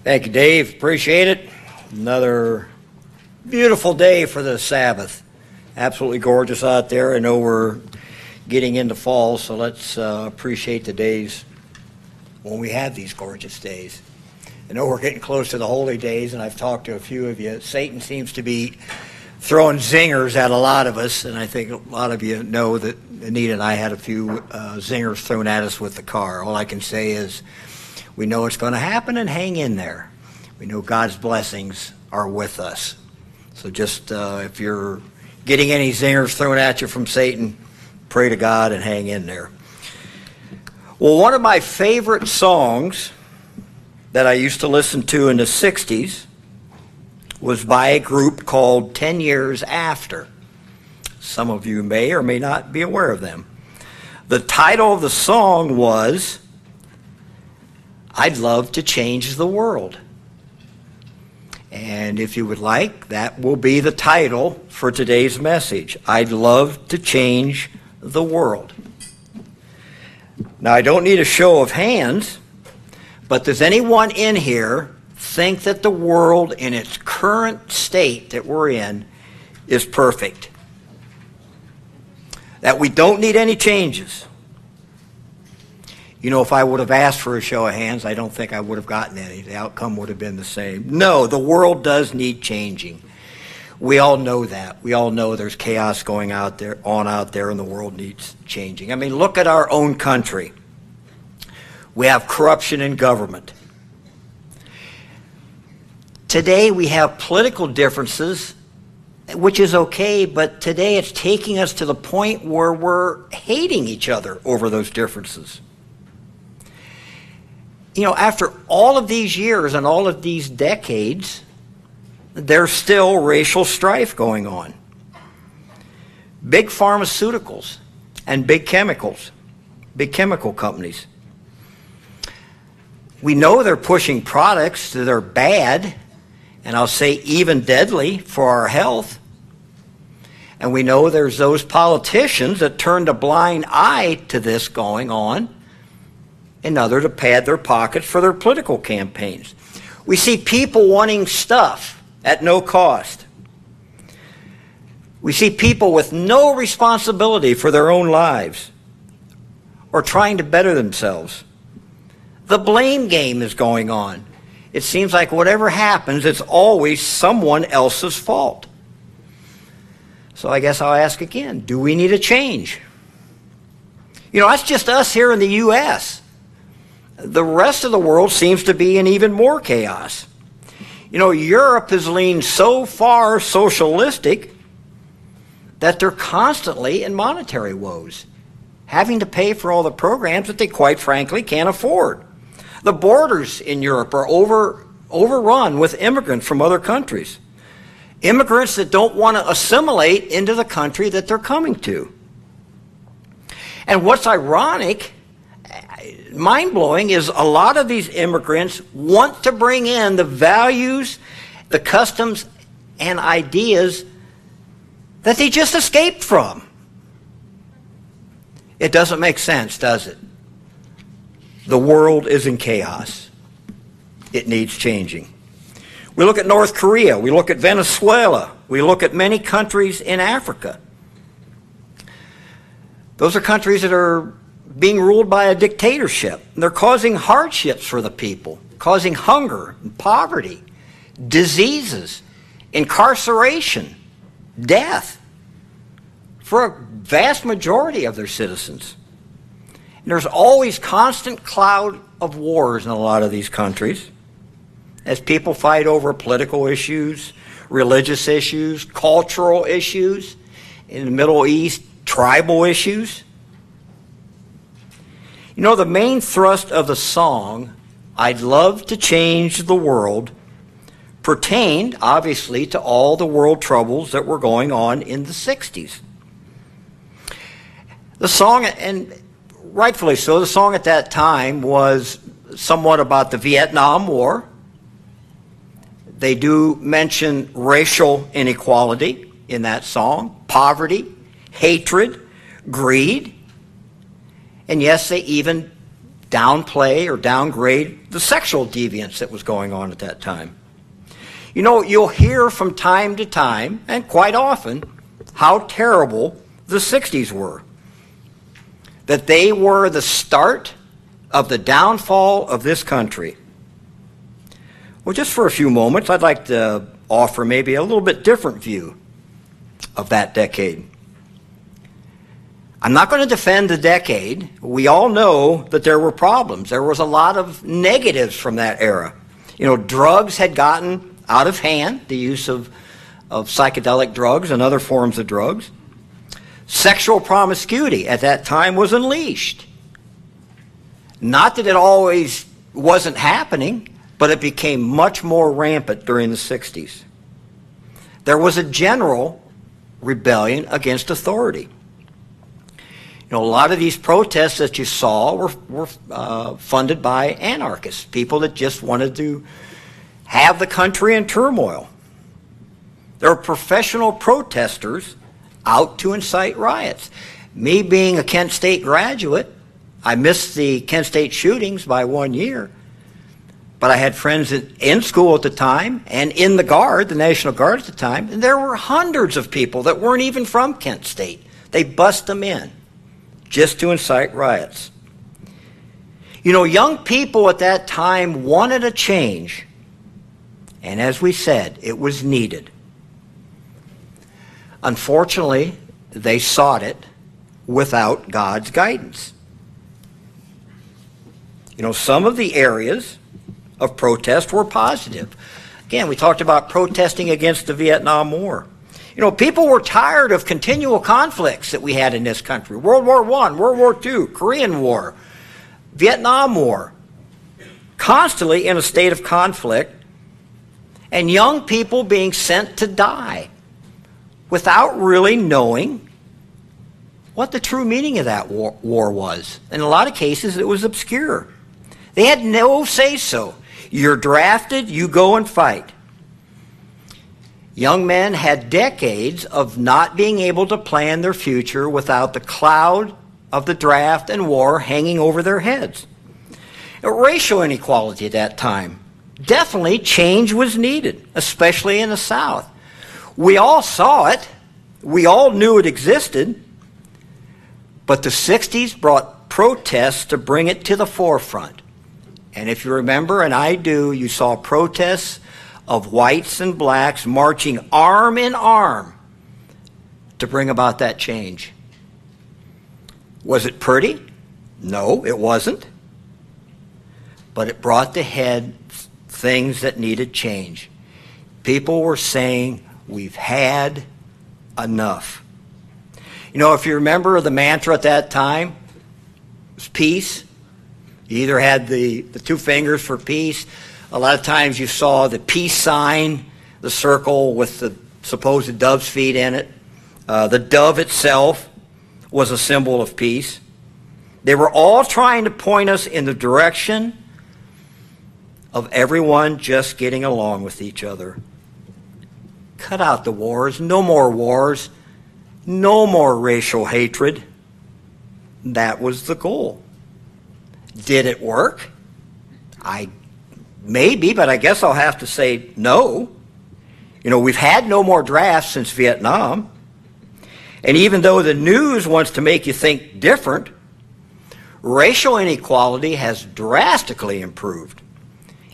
Thank you, Dave. Appreciate it. Another beautiful day for the Sabbath. Absolutely gorgeous out there. I know we're getting into fall, so let's appreciate the days when we have these gorgeous days. I know we're getting close to the holy days, and I've talked to a few of you. Satan seems to be throwing zingers at a lot of us, and I think a lot of you know that Anita and I had a few zingers thrown at us with the car. All I can say is we know it's going to happen, and hang in there. We know God's blessings are with us. So just if you're getting any zingers thrown at you from Satan, pray to God and hang in there. Well, one of my favorite songs that I used to listen to in the 60s was by a group called 10 Years After. Some of you may or may not be aware of them. The title of the song was I'd Love to Change the World. And if you would like, that will be the title for today's message. I'd love to change the world. Now, I don't need a show of hands, but does anyone in here think that the world in its current state that we're in is perfect? That we don't need any changes? You know, if I would have asked for a show of hands, I don't think I would have gotten any. The outcome would have been the same. No, the world does need changing. We all know that. We all know there's chaos going on out there, and the world needs changing. I mean, look at our own country. We have corruption in government. Today we have political differences, which is okay, but today it's taking us to the point where we're hating each other over those differences. You know, after all of these years and all of these decades, there's still racial strife going on. Big pharmaceuticals and big chemical companies. We know they're pushing products that are bad, and I'll say even deadly for our health. And we know there's those politicians that turned a blind eye to this going on in order to pad their pockets for their political campaigns. We see people wanting stuff at no cost. We see people with no responsibility for their own lives or trying to better themselves. The blame game is going on. It seems like whatever happens, it's always someone else's fault. So I guess I'll ask again, do we need a change? You know, that's just us here in the U.S. The rest of the world seems to be in even more chaos. You know, Europe has leaned so far socialistic that they're constantly in monetary woes, having to pay for all the programs that they quite frankly can't afford. The borders in Europe are overrun with immigrants from other countries. Immigrants that don't want to assimilate into the country that they're coming to. And what's ironic, mind-blowing, is a lot of these immigrants want to bring in the values, the customs, and ideas that they just escaped from. It doesn't make sense, does it? The world is in chaos. It needs changing. We look at North Korea. We look at Venezuela. We look at many countries in Africa. Those are countries that are being ruled by a dictatorship. They're causing hardships for the people, causing hunger and poverty, diseases, incarceration, death for a vast majority of their citizens. And there's always constant cloud of wars in a lot of these countries as people fight over political issues, religious issues, cultural issues, in the Middle East, tribal issues. You know, the main thrust of the song, I'd Love to Change the World, pertained, obviously, to all the world troubles that were going on in the 60s. The song, and rightfully so, the song at that time was somewhat about the Vietnam War. They do mention racial inequality in that song, poverty, hatred, greed, and yes, they even downplay or downgrade the sexual deviance that was going on at that time. You know, you'll hear from time to time, and quite often, how terrible the 60s were. That they were the start of the downfall of this country. Well, just for a few moments, I'd like to offer maybe a little bit different view of that decade. I'm not going to defend the decade. We all know that there were problems. There was a lot of negatives from that era. You know, drugs had gotten out of hand, the use of psychedelic drugs and other forms of drugs. Sexual promiscuity at that time was unleashed. Not that it always wasn't happening, but it became much more rampant during the 60s. There was a general rebellion against authority. You know, a lot of these protests that you saw were funded by anarchists, people that just wanted to have the country in turmoil. There were professional protesters out to incite riots. Me being a Kent State graduate, I missed the Kent State shootings by 1 year, but I had friends in school at the time and in the Guard, the National Guard at the time, and there were hundreds of people that weren't even from Kent State. They bust them in just to incite riots. You know, young people at that time wanted a change, and as we said, it was needed. Unfortunately, they sought it without God's guidance. You know, some of the areas of protest were positive. Again, we talked about protesting against the Vietnam War. You know, people were tired of continual conflicts that we had in this country. World War I, World War II, Korean War, Vietnam War. Constantly in a state of conflict. And young people being sent to die without really knowing what the true meaning of that war was. In a lot of cases, it was obscure. They had no say-so. You're drafted, you go and fight. Young men had decades of not being able to plan their future without the cloud of the draft and war hanging over their heads. Racial inequality at that time. Definitely change was needed, especially in the South. We all saw it. We all knew it existed. But the 60s brought protests to bring it to the forefront. And if you remember, and I do, you saw protests of whites and blacks marching arm in arm to bring about that change. Was it pretty? No, it wasn't. But it brought to head things that needed change. People were saying, we've had enough. You know, if you remember the mantra at that time, it was peace. You either had the two fingers for peace. A lot of times you saw the peace sign, the circle with the supposed dove's feet in it. The dove itself was a symbol of peace. They were all trying to point us in the direction of everyone just getting along with each other. Cut out the wars. No more wars. No more racial hatred. That was the goal. Did it work? Maybe, but I guess I'll have to say no. You know, we've had no more drafts since Vietnam. And even though the news wants to make you think different, racial inequality has drastically improved.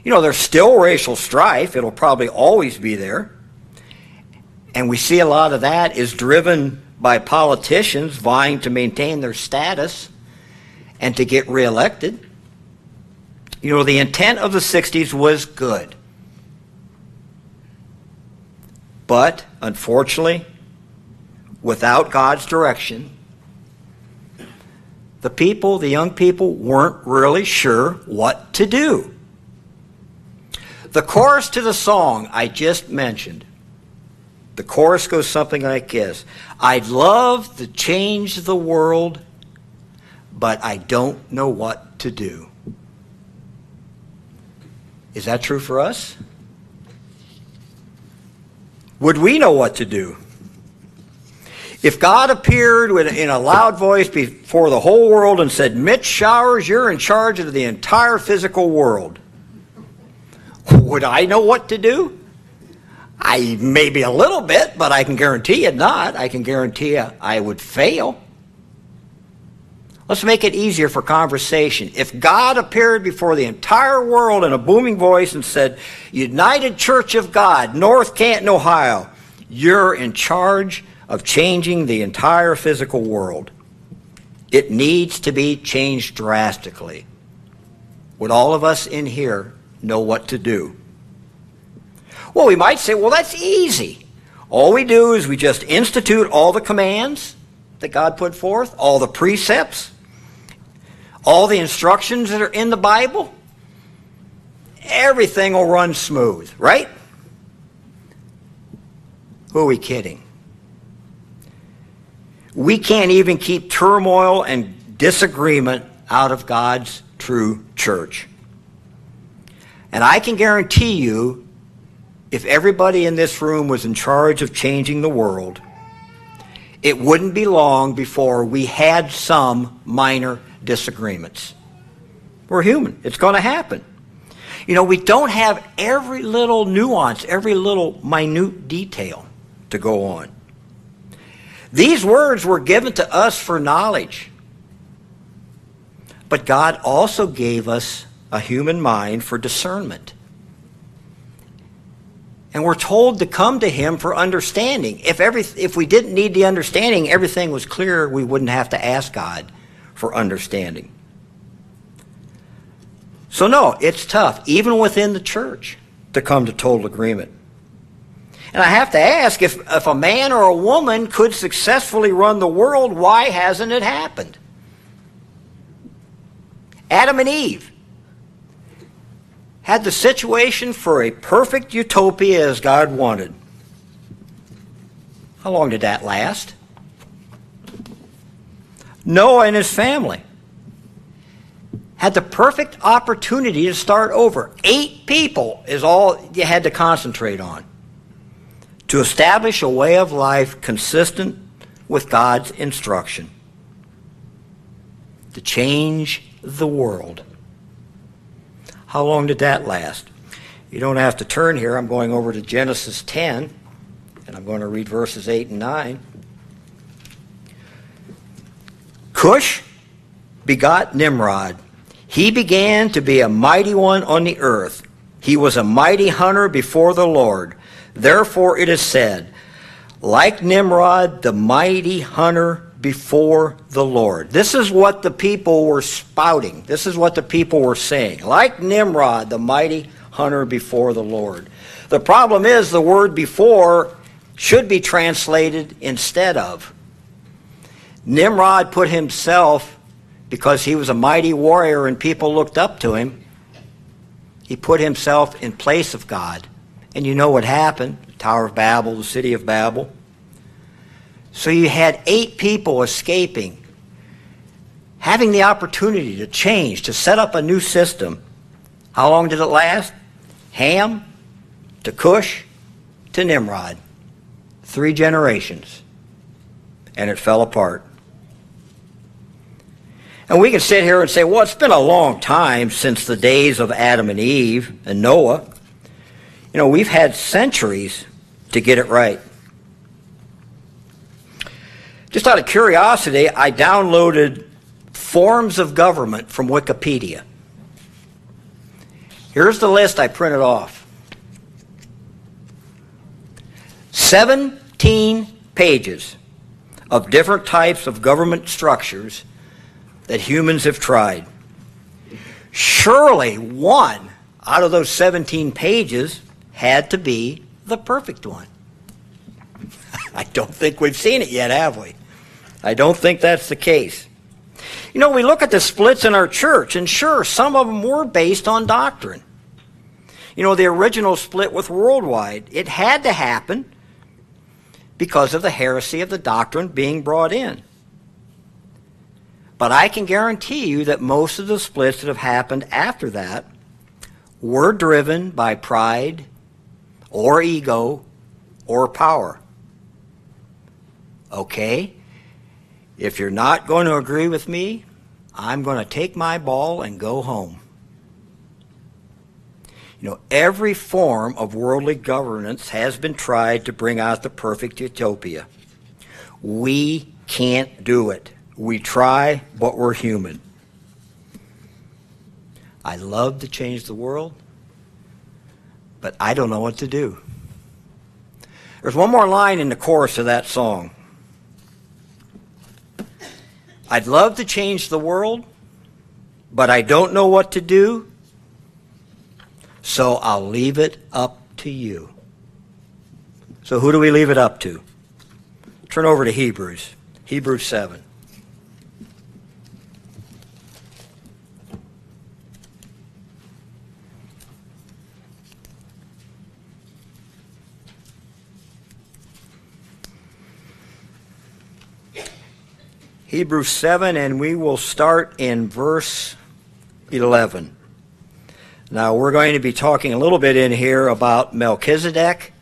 You know, there's still racial strife. It'll probably always be there. And we see a lot of that is driven by politicians vying to maintain their status and to get reelected. You know, the intent of the 60s was good. But, unfortunately, without God's direction, the young people, weren't really sure what to do. The chorus to the song I just mentioned, the chorus goes something like this. I'd love to change the world, but I don't know what to do. Is that true for us? Would we know what to do? If God appeared in a loud voice before the whole world and said, Mitch Showers, you're in charge of the entire physical world, would I know what to do? Maybe a little bit, but I can guarantee you not. I can guarantee you I would fail. Let's make it easier for conversation. If God appeared before the entire world in a booming voice and said, United Church of God, North Canton, Ohio, you're in charge of changing the entire physical world. It needs to be changed drastically. Would all of us in here know what to do? Well, we might say, well, that's easy. All we do is we just institute all the commands that God put forth, all the precepts, all the instructions that are in the Bible. Everything will run smooth, right? Who are we kidding? We can't even keep turmoil and disagreement out of God's true church. And I can guarantee you, if everybody in this room was in charge of changing the world, it wouldn't be long before we had some minor disagreements. We're human. It's going to happen. You know, we don't have every little nuance, every little minute detail to go on. These words were given to us for knowledge. But God also gave us a human mind for discernment. And we're told to come to him for understanding. If we didn't need the understanding, everything was clear, we wouldn't have to ask God for understanding. So no, it's tough, even within the church, to come to total agreement. And I have to ask, if a man or a woman could successfully run the world, why hasn't it happened? Adam and Eve had the situation for a perfect utopia as God wanted. How long did that last? Noah and his family had the perfect opportunity to start over. 8 people is all you had to concentrate on to establish a way of life consistent with God's instruction, to change the world. How long did that last? You don't have to turn here. I'm going over to Genesis 10, and I'm going to read verses 8 and 9. Cush begot Nimrod. He began to be a mighty one on the earth. He was a mighty hunter before the Lord. Therefore it is said, like Nimrod, the mighty hunter before the Lord. This is what the people were spouting. This is what the people were saying. Like Nimrod, the mighty hunter before the Lord. The problem is the word before should be translated instead of. Nimrod put himself, because he was a mighty warrior and people looked up to him, he put himself in place of God. And you know what happened? The Tower of Babel, the city of Babel. So you had 8 people escaping, having the opportunity to change, to set up a new system. How long did it last? Ham to Cush to Nimrod. 3 generations. And it fell apart. And we can sit here and say, well, it's been a long time since the days of Adam and Eve and Noah. You know, we've had centuries to get it right. Just out of curiosity, I downloaded forms of government from Wikipedia. Here's the list I printed off. 17 pages of different types of government structures that humans have tried. Surely one out of those 17 pages had to be the perfect one. I don't think we've seen it yet, have we? I don't think that's the case. You know, we look at the splits in our church, and sure, some of them were based on doctrine. You know, the original split with Worldwide, it had to happen because of the heresy of the doctrine being brought in. But I can guarantee you that most of the splits that have happened after that were driven by pride or ego or power. Okay, if you're not going to agree with me, I'm going to take my ball and go home. You know, every form of worldly governance has been tried to bring out the perfect utopia. We can't do it. We try, but we're human. I love to change the world, but I don't know what to do. There's one more line in the chorus of that song. I'd love to change the world, but I don't know what to do, so I'll leave it up to you. So who do we leave it up to? Turn over to Hebrews 7. Hebrews 7, and we will start in verse 11. Now, we're going to be talking a little bit in here about Melchizedek.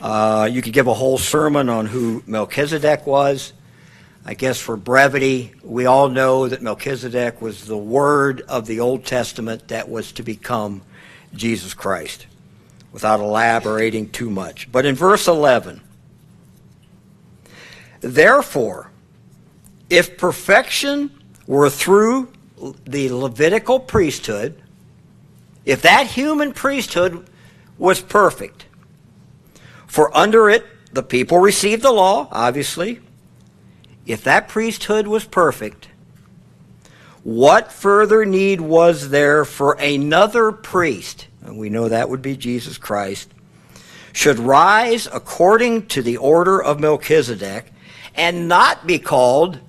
You could give a whole sermon on who Melchizedek was. I guess for brevity, we all know that Melchizedek was the word of the Old Testament that was to become Jesus Christ, without elaborating too much. But in verse 11, therefore, if perfection were through the Levitical priesthood, if that human priesthood was perfect, for under it the people received the law, obviously, if that priesthood was perfect, what further need was there for another priest, and we know that would be Jesus Christ, should rise according to the order of Melchizedek and not be called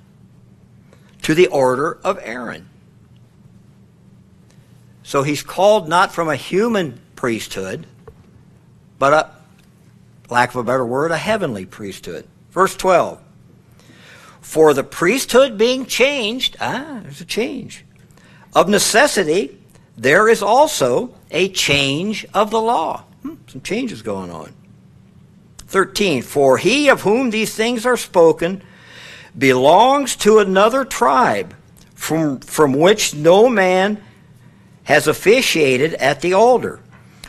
to the order of Aaron? So he's called not from a human priesthood, but lack of a better word, a heavenly priesthood. Verse 12. For the priesthood being changed, there's a change. Of necessity, there is also a change of the law. Some changes going on. 13. For he of whom these things are spoken belongs to another tribe, from which no man has officiated at the altar.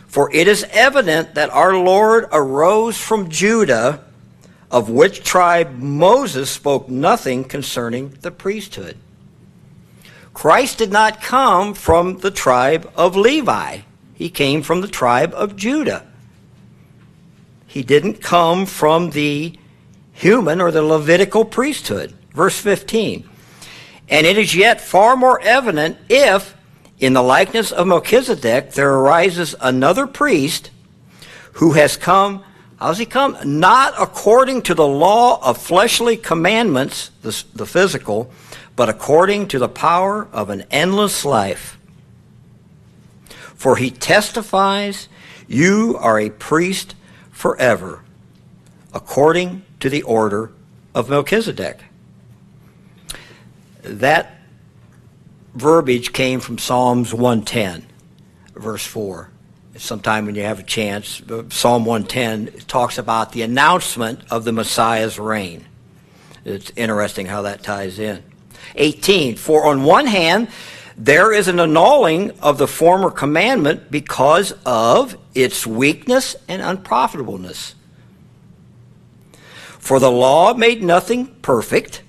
For it is evident that our Lord arose from Judah, of which tribe Moses spoke nothing concerning the priesthood. Christ did not come from the tribe of Levi. He came from the tribe of Judah. He didn't come from the human or the Levitical priesthood. Verse 15. And it is yet far more evident if, in the likeness of Melchizedek, there arises another priest who has come, how's he come? Not according to the law of fleshly commandments, the physical, but according to the power of an endless life. For he testifies, you are a priest forever, according to the order of Melchizedek. That verbiage came from Psalms 110, verse 4. Sometime when you have a chance, Psalm 110 talks about the announcement of the Messiah's reign. It's interesting how that ties in. 18, for on one hand, there is an annulling of the former commandment because of its weakness and unprofitableness. For the law made nothing perfect.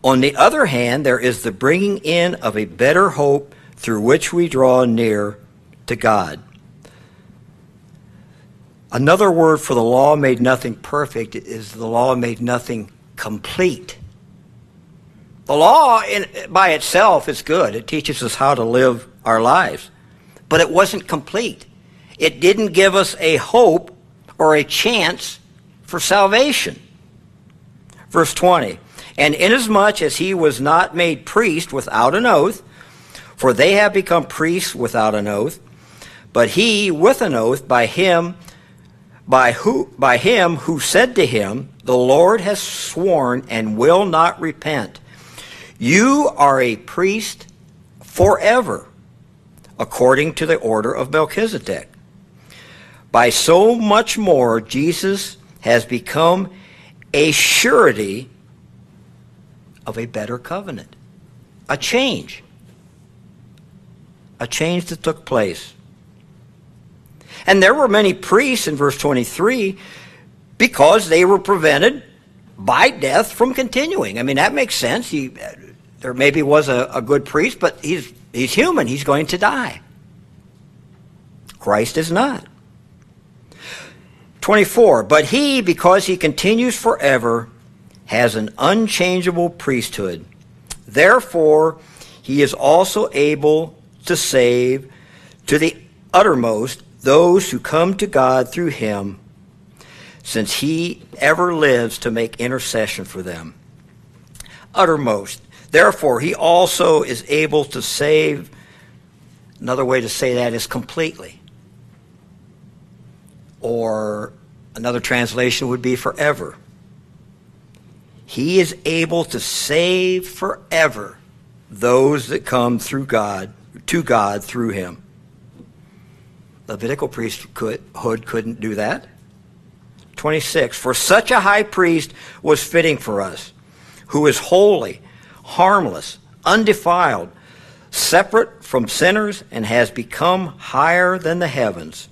On the other hand, there is the bringing in of a better hope through which we draw near to God. Another word for the law made nothing perfect is the law made nothing complete. The law by itself is good. It teaches us how to live our lives. But it wasn't complete. It didn't give us a hope or a chance for salvation. Verse 20. And inasmuch as he was not made priest without an oath, for they have become priests without an oath, but he with an oath by him who said to him, the Lord has sworn and will not repent. You are a priest forever, according to the order of Melchizedek. By so much more, Jesus has become a surety of a better covenant. A change. A change that took place. And there were many priests in verse 23 because they were prevented by death from continuing. I mean, that makes sense. There maybe was a good priest, but he's human. He's going to die. Christ is not. 24, but he, because he continues forever, has an unchangeable priesthood. Therefore, he is also able to save to the uttermost those who come to God through him, since he ever lives to make intercession for them. Uttermost. Therefore, he also is able to save. Another way to say that is completely. Or another translation would be forever. He is able to save forever those that come through God, to God through him. Levitical priesthood couldn't do that. 26, for such a high priest was fitting for us, who is holy, harmless, undefiled, separate from sinners, and has become higher than the heavens,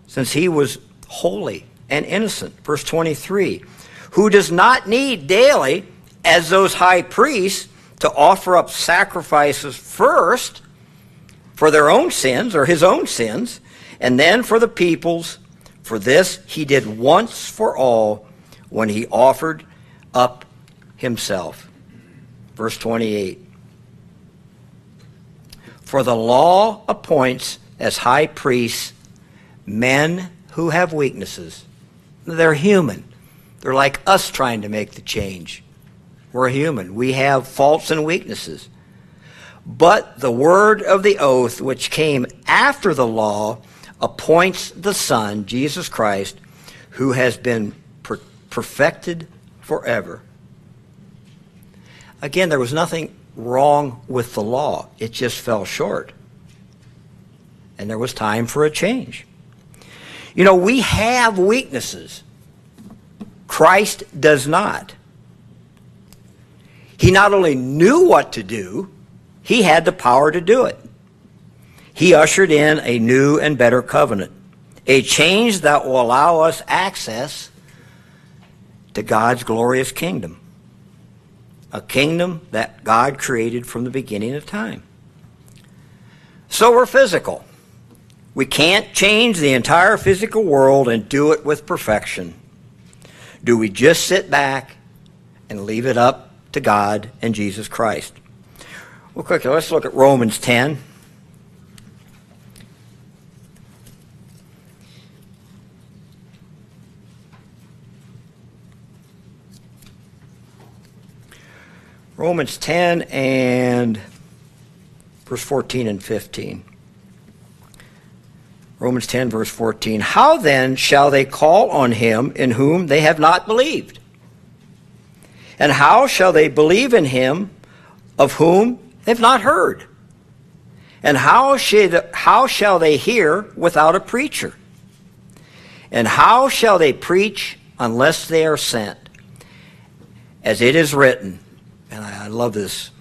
since he was holy and innocent. Verse 23, who does not need daily, as those high priests, to offer up sacrifices first for their own sins, or his own sins, and then for the people's. For this he did once for all when he offered up himself. Verse 28. For the law appoints as high priests men who have weaknesses. They're human. They're like us trying to make the change. We're human. We have faults and weaknesses. But the word of the oath, which came after the law, appoints the Son, Jesus Christ, who has been perfected forever. Again, there was nothing wrong with the law. It just fell short. And there was time for a change. You know, we have weaknesses. Christ does not. He not only knew what to do, he had the power to do it. He ushered in a new and better covenant, a change that will allow us access to God's glorious kingdom, a kingdom that God created from the beginning of time. So we're physical. We can't change the entire physical world and do it with perfection. Do we just sit back and leave it up to God and Jesus Christ? Well, quickly, let's look at Romans 10. Romans 10 and verse 14 and 15. Romans 10, verse 14. How then shall they call on him in whom they have not believed? And how shall they believe in him of whom they have not heard? And how shall they hear without a preacher? And how shall they preach unless they are sent? As it is written, and I love this,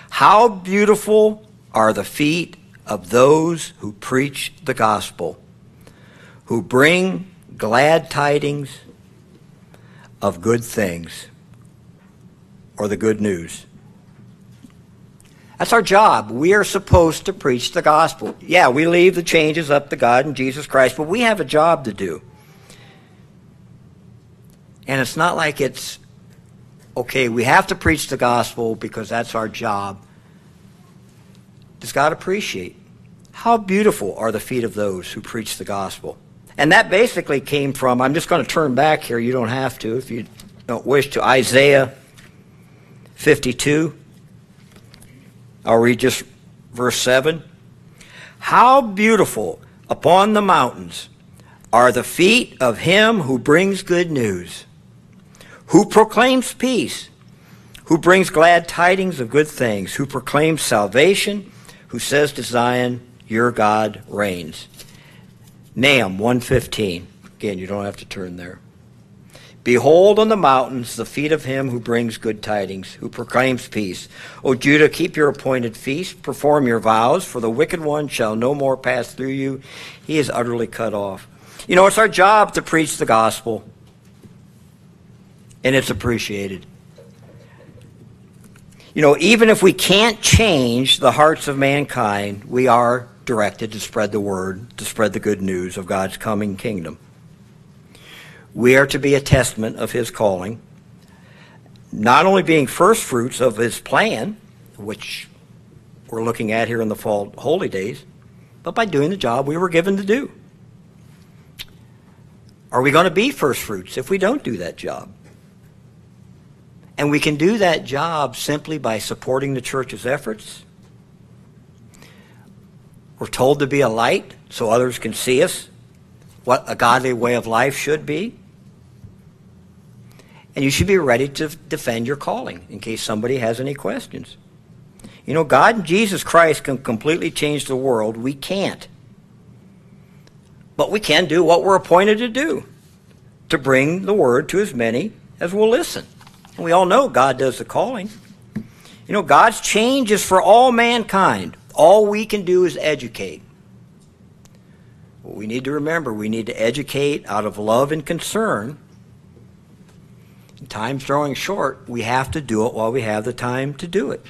how beautiful are the feet of those who preach the gospel, who bring glad tidings of good things, or the good news. That's our job. We are supposed to preach the gospel. Yeah, we leave the changes up to God and Jesus Christ, but we have a job to do. And it's not like it's, okay, we have to preach the gospel because that's our job. Does God appreciate? How beautiful are the feet of those who preach the gospel? And that basically came from, I'm just going to turn back here, you don't have to if you don't wish to, Isaiah 52. I'll read just verse 7. How beautiful upon the mountains are the feet of him who brings good news, who proclaims peace, who brings glad tidings of good things, who proclaims salvation, who says to Zion, your God reigns. Nahum 1:15. Again, you don't have to turn there. Behold on the mountains the feet of him who brings good tidings, who proclaims peace. O Judah, keep your appointed feast, perform your vows, for the wicked one shall no more pass through you. He is utterly cut off. You know, it's our job to preach the gospel, and it's appreciated. You know, even if we can't change the hearts of mankind, we are directed to spread the word, to spread the good news of God's coming kingdom. We are to be a testament of his calling, not only being first fruits of his plan, which we're looking at here in the fall holy days, but by doing the job we were given to do. Are we going to be first fruits if we don't do that job? And we can do that job simply by supporting the church's efforts. We're told to be a light so others can see us, what a godly way of life should be. And you should be ready to defend your calling in case somebody has any questions. You know, God and Jesus Christ can completely change the world. We can't. But we can do what we're appointed to do, to bring the word to as many as will listen. And we all know God does the calling. You know, God's change is for all mankind. All we can do is educate. What we need to remember, we need to educate out of love and concern. Time's drawing short. We have to do it while we have the time to do it.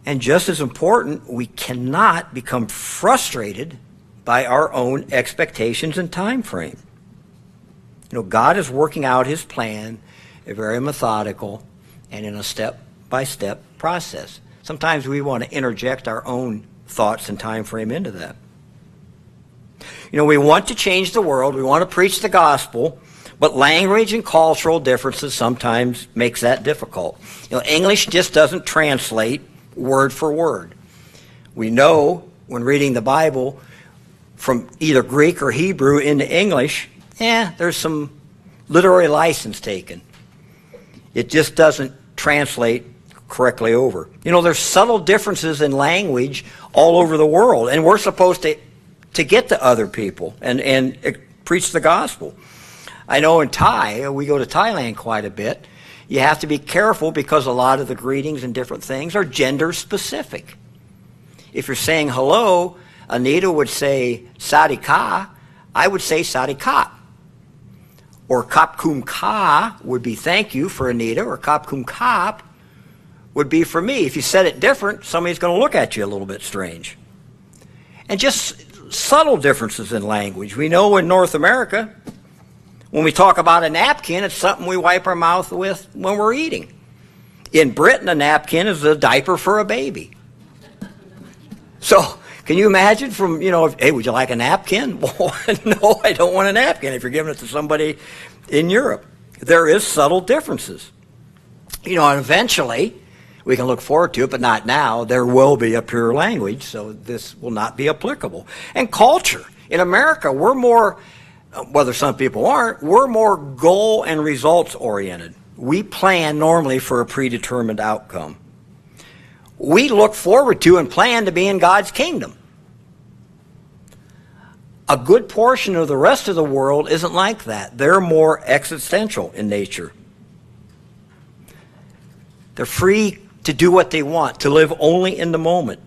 And just as important, we cannot become frustrated by our own expectations and time frame. You know, God is working out his plan, a very methodical and in a step-by-step process. Sometimes we want to interject our own thoughts and time frame into that. You know, we want to change the world. We want to preach the gospel. But language and cultural differences sometimes makes that difficult. You know, English just doesn't translate word for word. We know when reading the Bible from either Greek or Hebrew into English, there's some literary license taken. It just doesn't translate correctly over. You know, there's subtle differences in language all over the world, and we're supposed to get to other people and preach the gospel. I know in Thai, we go to Thailand quite a bit. You have to be careful because a lot of the greetings and different things are gender specific. If you're saying hello, Anita would say Sadika, I would say Sadika. Or Kap Kum Ka would be thank you for Anita, or Kap Kum Kap would be for me. If you said it different, somebody's going to look at you a little bit strange. And just subtle differences in language. We know in North America, when we talk about a napkin, it's something we wipe our mouth with when we're eating. In Britain, a napkin is a diaper for a baby. So, can you imagine from, you know, hey, would you like a napkin? Well, no, I don't want a napkin if you're giving it to somebody in Europe. There is subtle differences. You know, and eventually, we can look forward to it, but not now. There will be a pure language, so this will not be applicable. And culture. In America, we're more, whether some people aren't, we're more goal and results oriented. We plan normally for a predetermined outcome. We look forward to and plan to be in God's kingdom. A good portion of the rest of the world isn't like that. They're more existential in nature. They're free to do what they want, to live only in the moment.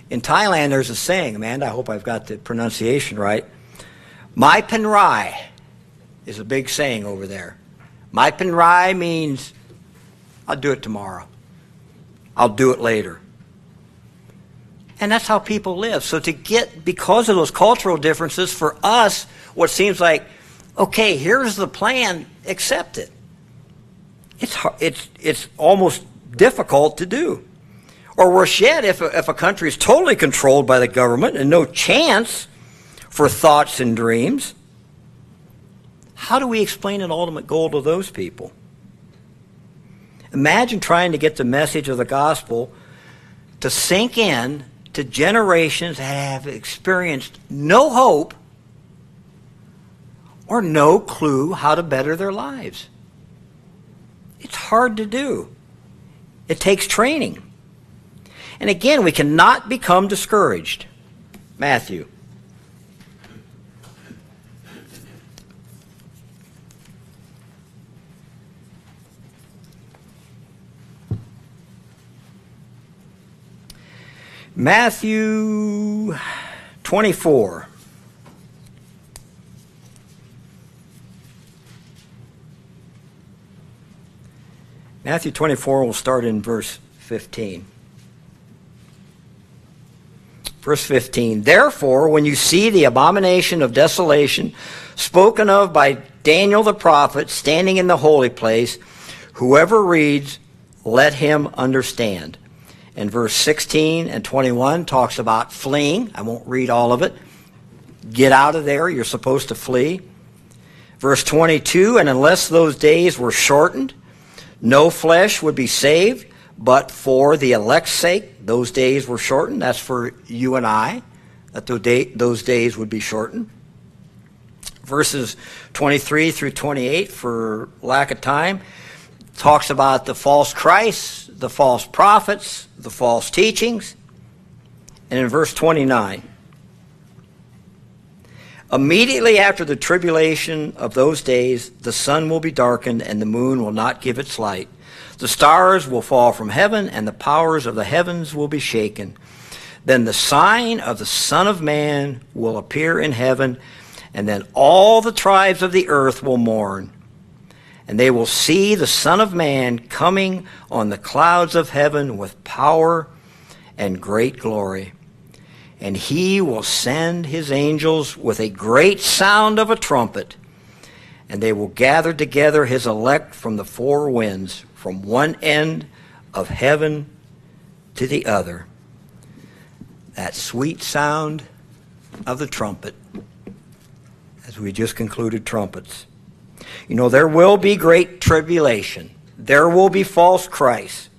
In Thailand, there's a saying, Amanda, I hope I've got the pronunciation right. Mai Pen Rai is a big saying over there. Mai Pen Rai means, I'll do it tomorrow. I'll do it later. And that's how people live. So to get, because of those cultural differences, for us, what seems like, okay, here's the plan, accept it. It's almost difficult to do. Or worse yet, if a country is totally controlled by the government and no chance for thoughts and dreams, how do we explain an ultimate goal to those people? Imagine trying to get the message of the gospel to sink in to generations that have experienced no hope or no clue how to better their lives. It's hard to do. It takes training. And again, we cannot become discouraged. Matthew. Matthew 24. Matthew 24 will start in verse 15. Verse 15, therefore, when you see the abomination of desolation spoken of by Daniel the prophet standing in the holy place, whoever reads, let him understand. And verse 16 and 21 talks about fleeing. I won't read all of it. Get out of there. You're supposed to flee. Verse 22, and unless those days were shortened, no flesh would be saved, but for the elect's sake, those days were shortened. That's for you and I, that those days would be shortened. Verses 23 through 28, for lack of time, talks about the false Christs, the false prophets, the false teachings. And in verse 29, immediately after the tribulation of those days, the sun will be darkened and the moon will not give its light. The stars will fall from heaven and the powers of the heavens will be shaken. Then the sign of the Son of Man will appear in heaven, and then all the tribes of the earth will mourn. And they will see the Son of Man coming on the clouds of heaven with power and great glory. And he will send his angels with a great sound of a trumpet, and they will gather together his elect from the four winds, from one end of heaven to the other. That sweet sound of the trumpet, as we just concluded trumpets. You know, there will be great tribulation. There will be false Christs.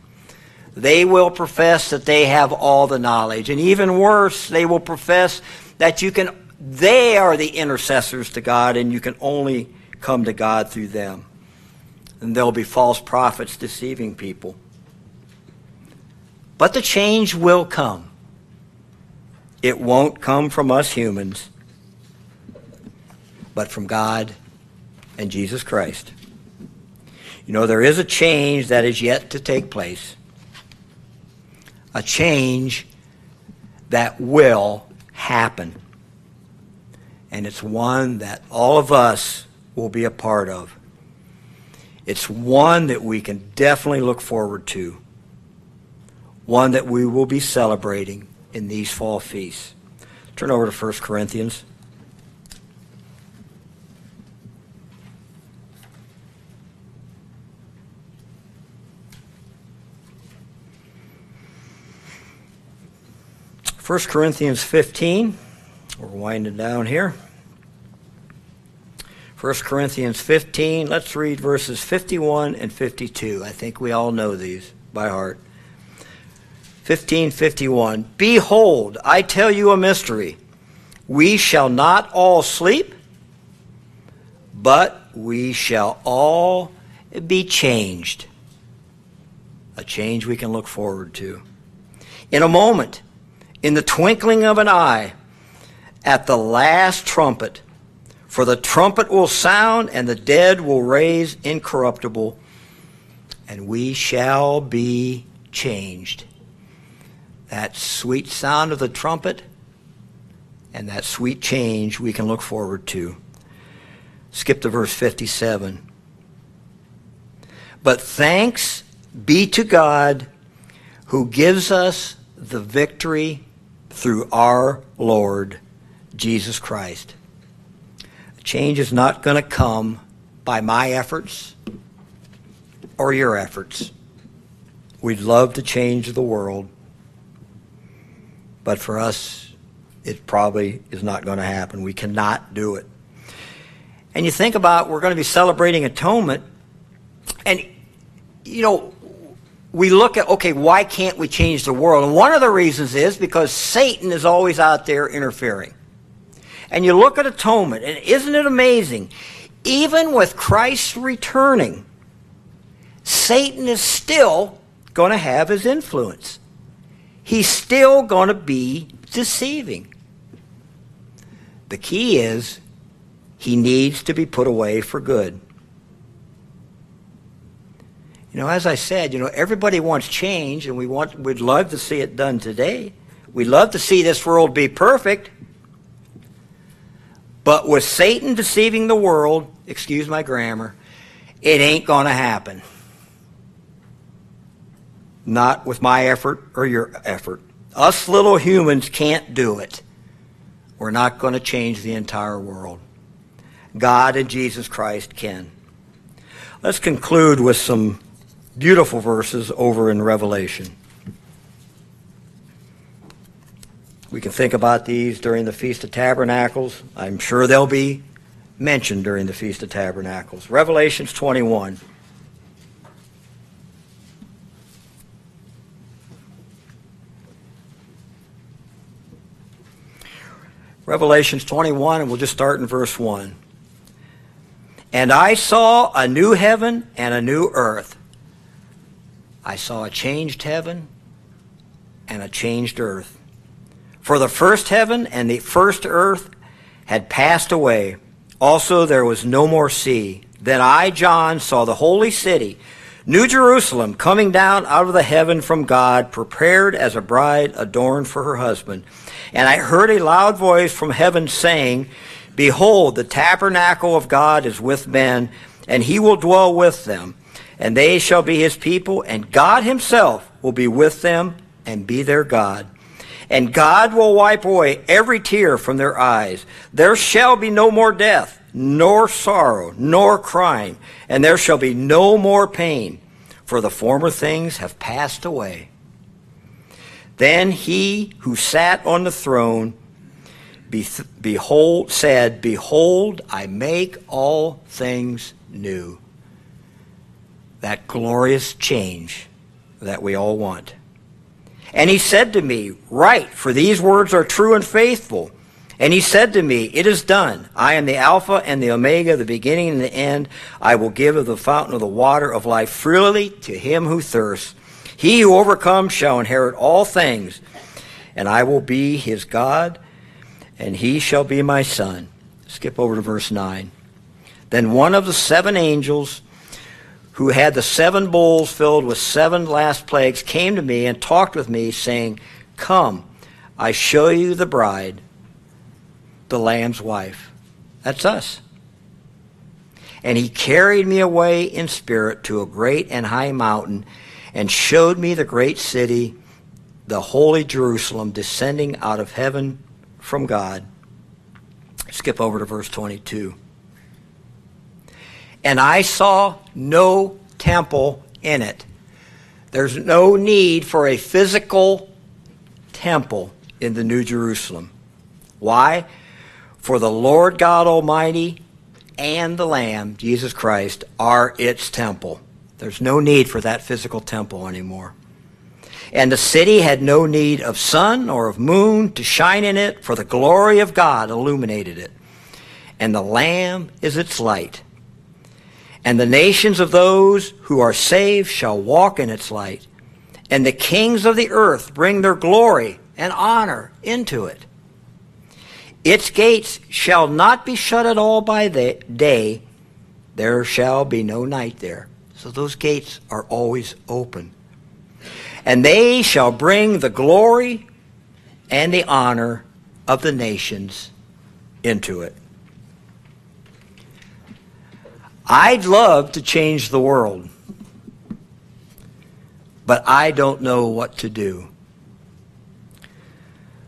They will profess that they have all the knowledge. And even worse, they will profess that they are the intercessors to God and you can only come to God through them. And there'll be false prophets deceiving people. But the change will come. It won't come from us humans, but from God and Jesus Christ. You know, there is a change that is yet to take place. A change that will happen. And it's one that all of us will be a part of. It's one that we can definitely look forward to. One that we will be celebrating in these fall feasts. Turn over to 1 Corinthians. First Corinthians 15. We're winding down here. 1 Corinthians 15, let's read verses 51 and 52. I think we all know these by heart. 15:51. Behold, I tell you a mystery. We shall not all sleep, but we shall all be changed. A change we can look forward to. In a moment, in the twinkling of an eye, at the last trumpet. For the trumpet will sound, and the dead will raise incorruptible, and we shall be changed. That sweet sound of the trumpet and that sweet change we can look forward to. Skip to verse 57. But thanks be to God who gives us the victory through our Lord Jesus Christ. Change is not going to come by my efforts or your efforts. We'd love to change the world, but for us, it probably is not going to happen. We cannot do it. And you think about, we're going to be celebrating atonement, and, you know, we look at, okay, why can't we change the world? And one of the reasons is because Satan is always out there interfering. And you look at atonement, and isn't it amazing? Even with Christ returning, Satan is still going to have his influence. He's still going to be deceiving. The key is he needs to be put away for good. You know, as I said, you know, everybody wants change, and we'd love to see it done today. We'd love to see this world be perfect, but with Satan deceiving the world, excuse my grammar, it ain't going to happen. Not with my effort or your effort. Us little humans can't do it. We're not going to change the entire world. God and Jesus Christ can. Let's conclude with some beautiful verses over in Revelation. We can think about these during the Feast of Tabernacles. I'm sure they'll be mentioned during the Feast of Tabernacles. Revelations 21. Revelations 21, and we'll just start in verse 1. And I saw a new heaven and a new earth. I saw a changed heaven and a changed earth. For the first heaven and the first earth had passed away. Also there was no more sea. Then I, John, saw the holy city, New Jerusalem, coming down out of the heaven from God, prepared as a bride adorned for her husband. And I heard a loud voice from heaven saying, Behold, the tabernacle of God is with men, and he will dwell with them. And they shall be his people, and God himself will be with them and be their God. And God will wipe away every tear from their eyes. There shall be no more death, nor sorrow, nor crying, and there shall be no more pain, for the former things have passed away. Then he who sat on the throne said, Behold, I make all things new. That glorious change that we all want. And he said to me, Write, for these words are true and faithful. And he said to me, It is done. I am the Alpha and the Omega, the beginning and the end. I will give of the fountain of the water of life freely to him who thirsts. He who overcomes shall inherit all things, and I will be his God, and he shall be my son. Skip over to verse 9. Then one of the seven angels who had the seven bowls filled with seven last plagues came to me and talked with me, saying, Come, I show you the bride, the Lamb's wife. That's us. And he carried me away in spirit to a great and high mountain, and showed me the great city, the holy Jerusalem, descending out of heaven from God. Skip over to verse 22. And I saw no temple in it. There's no need for a physical temple in the New Jerusalem. Why? For the Lord God Almighty and the Lamb, Jesus Christ, are its temple. There's no need for that physical temple anymore. And the city had no need of sun or of moon to shine in it, for the glory of God illuminated it. And the Lamb is its light. And the nations of those who are saved shall walk in its light. And the kings of the earth bring their glory and honor into it. Its gates shall not be shut at all by the day. There shall be no night there. So those gates are always open. And they shall bring the glory and the honor of the nations into it. I'd love to change the world, but I don't know what to do.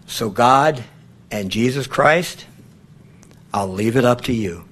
So God and Jesus Christ, I'll leave it up to you.